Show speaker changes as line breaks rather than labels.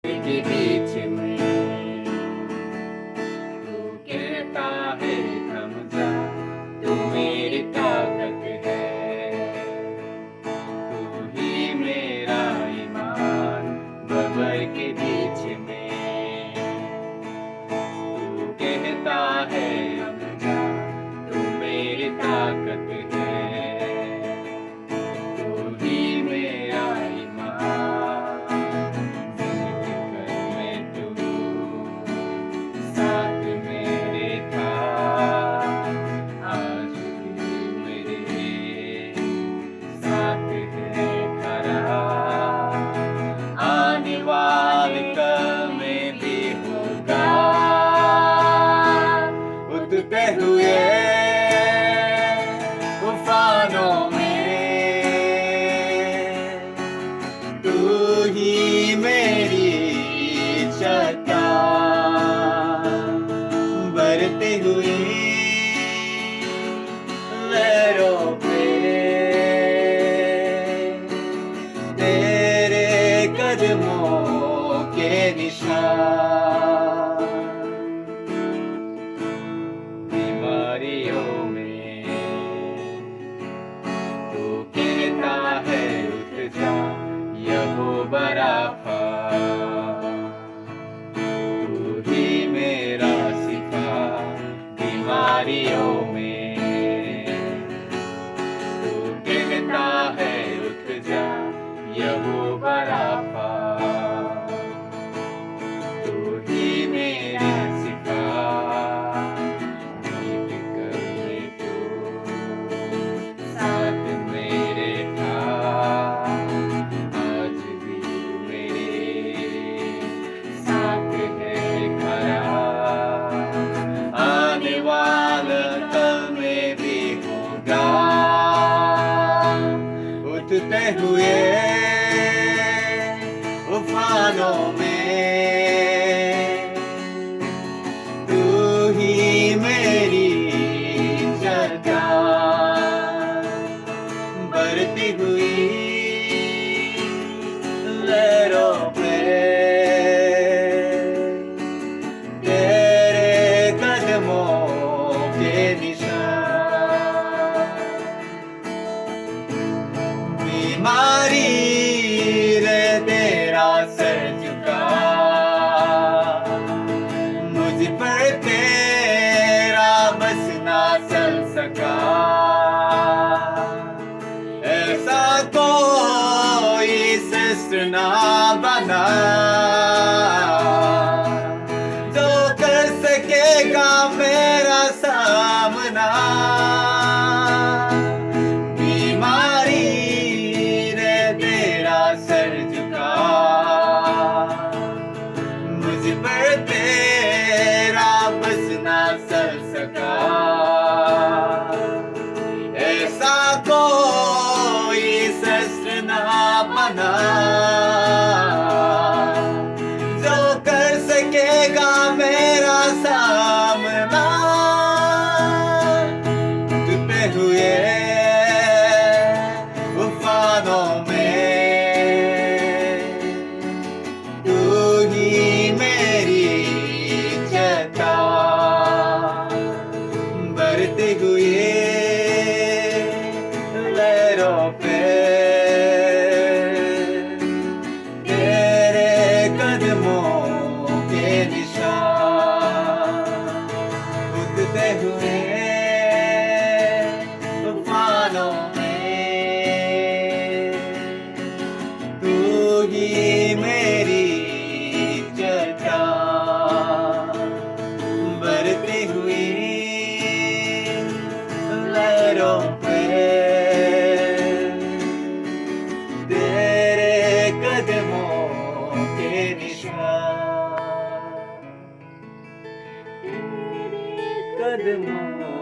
के बीच में तू कहता है थम जा, तू मेरी ताकत है, तू ही मेरा ईमान बबर के बीच में तू कहता है थम जा, तू मेरी ताकत है, तू ही मेरा ईमान साथ मेरे था, आज भी मेरे साथ है खरा, आने वाले कल में भी होगा, उठते हुए तूफानों में तू ही मेरी चट्टान बरती हुई लहरों पे तेरे कदमों के निशान, बीमारियों में तू कहता है उठ जा, यहोवा राफा, तू ही मेरा सिफा, बीमारियों में तू कहता है उठ जा, यहोवा राफा, तू ही मेरा सिफा, बेफिक्र में तू साथ मेरे था, आज भी मेरे साथ है खरा, आने वाला कल में भी होगा, उठते हुए तूफानों में तू ही मेरी चट्टान बरती हुई लहरों पे तेरे कदमों के निशान, बीमारी रे तेरा सर झुका, मुझ पर तेरा बस ना चल सका, ऐसा कोई शस्त्र ना बना जो कर सकेगा मेरा सामना, बीमारी रे तेरा सर झुका, मुझ पर तेरा बस ना चल सका, ऐसा कोई शस्त्र ना बना जो कर सकेगा मेरा सामना, उठते हुए तूफानों में तू ही मेरी चट्टान बरती हुई लहरों पे तेरे कदमों के निशान, उठते हुए तूफानों में तू ही मेरी चट्टान बरती हुई लहरों पे तेरे कदमों के निशान, तेरे कदमों